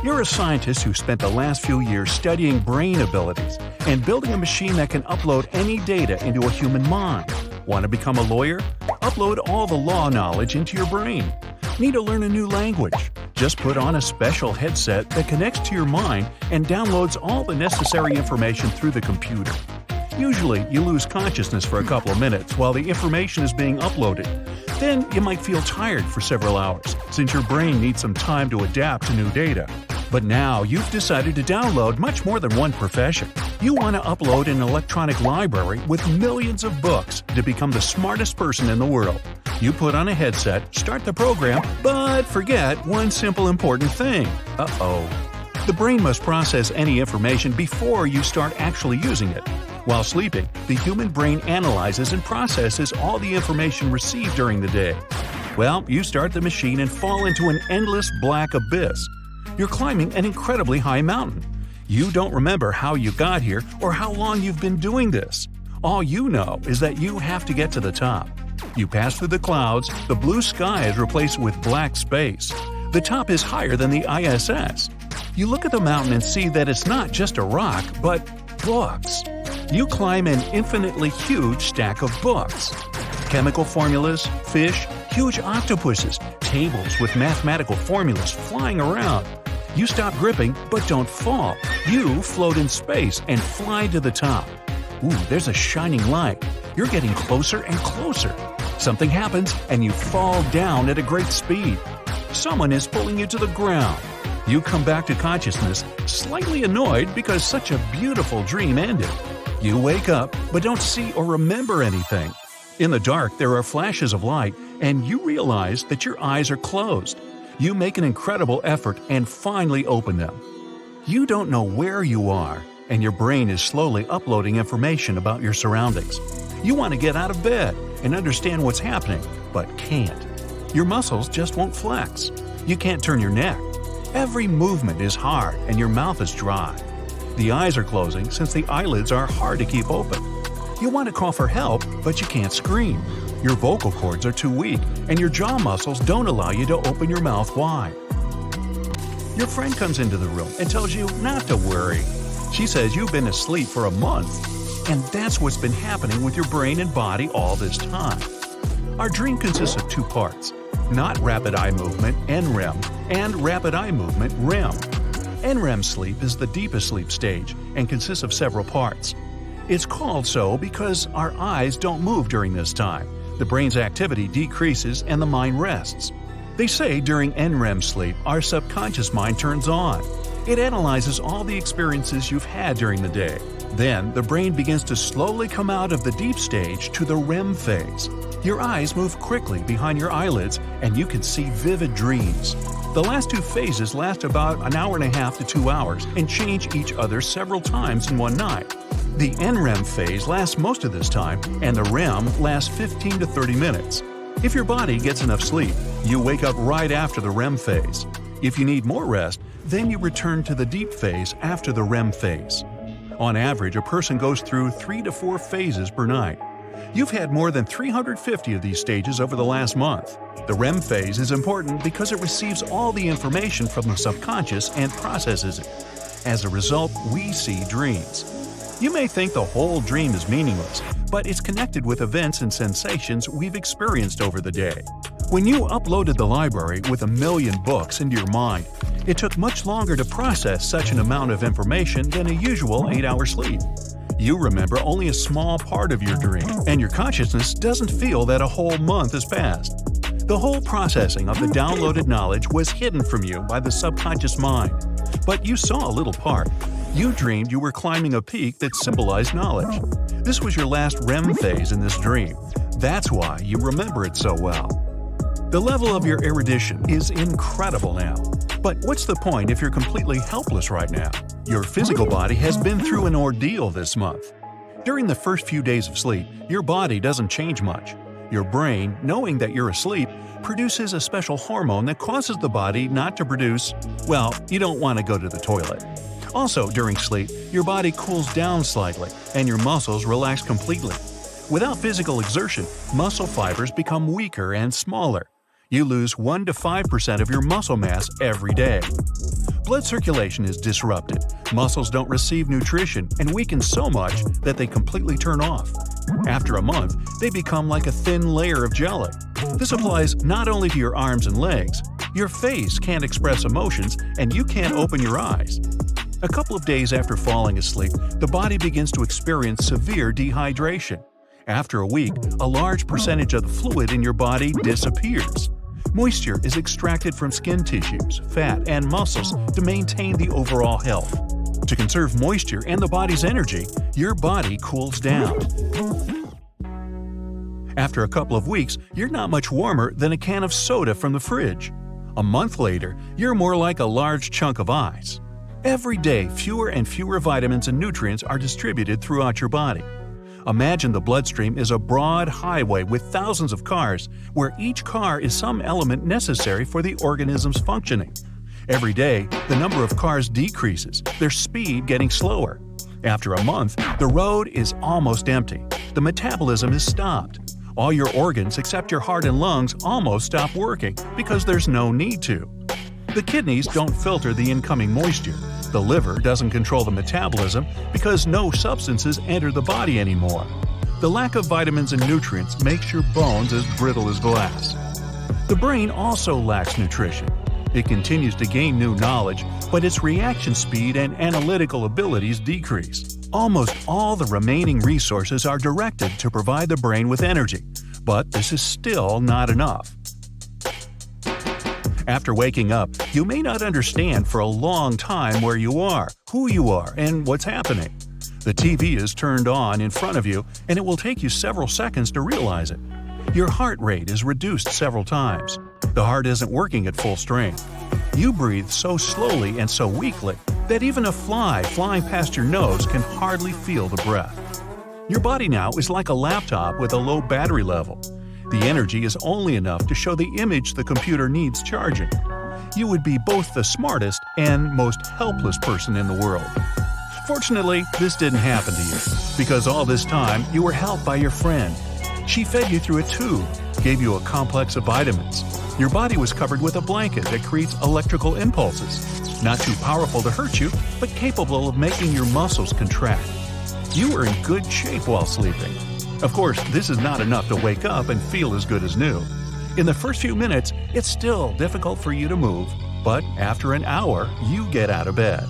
You're a scientist who spent the last few years studying brain abilities and building a machine that can upload any data into a human mind. Want to become a lawyer? Upload all the law knowledge into your brain. Need to learn a new language? Just put on a special headset that connects to your mind and downloads all the necessary information through the computer. Usually, you lose consciousness for a couple of minutes while the information is being uploaded. Then you might feel tired for several hours, since your brain needs some time to adapt to new data. But now you've decided to download much more than one profession. You want to upload an electronic library with millions of books to become the smartest person in the world. You put on a headset, start the program, but forget one simple important thing. Uh-oh. The brain must process any information before you start actually using it. While sleeping, the human brain analyzes and processes all the information received during the day. Well, you start the machine and fall into an endless black abyss. You're climbing an incredibly high mountain. You don't remember how you got here or how long you've been doing this. All you know is that you have to get to the top. You pass through the clouds, the blue sky is replaced with black space. The top is higher than the ISS. You look at the mountain and see that it's not just a rock, but books. You climb an infinitely huge stack of books. Chemical formulas, fish, huge octopuses, tables with mathematical formulas flying around. You stop gripping, but don't fall. You float in space and fly to the top. Ooh, there's a shining light. You're getting closer and closer. Something happens and you fall down at a great speed. Someone is pulling you to the ground. You come back to consciousness, slightly annoyed because such a beautiful dream ended. You wake up, but don't see or remember anything. In the dark, there are flashes of light, and you realize that your eyes are closed. You make an incredible effort and finally open them. You don't know where you are, and your brain is slowly uploading information about your surroundings. You want to get out of bed and understand what's happening, but can't. Your muscles just won't flex. You can't turn your neck. Every movement is hard and your mouth is dry. The eyes are closing since the eyelids are hard to keep open. You want to call for help, but you can't scream. Your vocal cords are too weak, and your jaw muscles don't allow you to open your mouth wide. Your friend comes into the room and tells you not to worry. She says you've been asleep for a month, and that's what's been happening with your brain and body all this time. Our dream consists of two parts: not rapid eye movement, NREM, and rapid eye movement, REM. NREM sleep is the deepest sleep stage and consists of several parts. It's called so because our eyes don't move during this time. The brain's activity decreases and the mind rests. They say during NREM sleep, our subconscious mind turns on. It analyzes all the experiences you've had during the day. Then, the brain begins to slowly come out of the deep stage to the REM phase. Your eyes move quickly behind your eyelids and you can see vivid dreams. The last two phases last about an hour and a half to 2 hours and change each other several times in one night. The NREM phase lasts most of this time, and the REM lasts 15 to 30 minutes. If your body gets enough sleep, you wake up right after the REM phase. If you need more rest, then you return to the deep phase after the REM phase. On average, a person goes through 3 to 4 phases per night. You've had more than 350 of these stages over the last month. The REM phase is important because it receives all the information from the subconscious and processes it. As a result, we see dreams. You may think the whole dream is meaningless, but it's connected with events and sensations we've experienced over the day. When you uploaded the library with 1 million books into your mind, it took much longer to process such an amount of information than a usual 8-hour sleep. You remember only a small part of your dream, and your consciousness doesn't feel that a whole month has passed. The whole processing of the downloaded knowledge was hidden from you by the subconscious mind. But you saw a little part. You dreamed you were climbing a peak that symbolized knowledge. This was your last REM phase in this dream. That's why you remember it so well. The level of your erudition is incredible now. But what's the point if you're completely helpless right now? Your physical body has been through an ordeal this month. During the first few days of sleep, your body doesn't change much. Your brain, knowing that you're asleep, produces a special hormone that causes the body not to produce, well, you don't want to go to the toilet. Also, during sleep, your body cools down slightly and your muscles relax completely. Without physical exertion, muscle fibers become weaker and smaller. You lose 1 to 5% of your muscle mass every day. Blood circulation is disrupted, muscles don't receive nutrition and weaken so much that they completely turn off. After a month, they become like a thin layer of jelly. This applies not only to your arms and legs, your face can't express emotions and you can't open your eyes. A couple of days after falling asleep, the body begins to experience severe dehydration. After a week, a large percentage of the fluid in your body disappears. Moisture is extracted from skin tissues, fat, and muscles to maintain the overall health. To conserve moisture and the body's energy, your body cools down. After a couple of weeks, you're not much warmer than a can of soda from the fridge. A month later, you're more like a large chunk of ice. Every day, fewer and fewer vitamins and nutrients are distributed throughout your body. Imagine the bloodstream is a broad highway with thousands of cars, where each car is some element necessary for the organism's functioning. Every day, the number of cars decreases, their speed getting slower. After a month, the road is almost empty. The metabolism is stopped. All your organs except your heart and lungs almost stop working because there's no need to. The kidneys don't filter the incoming moisture. The liver doesn't control the metabolism because no substances enter the body anymore. The lack of vitamins and nutrients makes your bones as brittle as glass. The brain also lacks nutrition. It continues to gain new knowledge, but its reaction speed and analytical abilities decrease. Almost all the remaining resources are directed to provide the brain with energy, but this is still not enough. After waking up, you may not understand for a long time where you are, who you are, and what's happening. The TV is turned on in front of you, and it will take you several seconds to realize it. Your heart rate is reduced several times. The heart isn't working at full strength. You breathe so slowly and so weakly that even a fly flying past your nose can hardly feel the breath. Your body now is like a laptop with a low battery level. The energy is only enough to show the image the computer needs charging. You would be both the smartest and most helpless person in the world. Fortunately, this didn't happen to you, because all this time you were helped by your friend. She fed you through a tube, gave you a complex of vitamins. Your body was covered with a blanket that creates electrical impulses, not too powerful to hurt you, but capable of making your muscles contract. You were in good shape while sleeping. Of course, this is not enough to wake up and feel as good as new. In the first few minutes, it's still difficult for you to move, but after an hour, you get out of bed.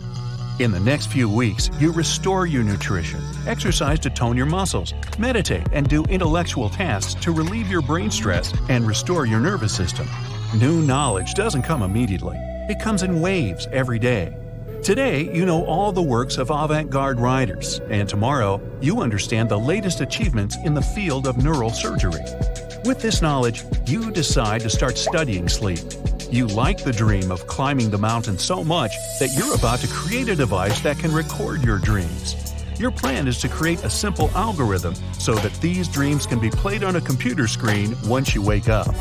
In the next few weeks, you restore your nutrition, exercise to tone your muscles, meditate, and do intellectual tasks to relieve your brain stress and restore your nervous system. New knowledge doesn't come immediately. It comes in waves every day. Today, you know all the works of avant-garde writers, and tomorrow, you understand the latest achievements in the field of neural surgery. With this knowledge, you decide to start studying sleep. You like the dream of climbing the mountain so much that you're about to create a device that can record your dreams. Your plan is to create a simple algorithm so that these dreams can be played on a computer screen once you wake up.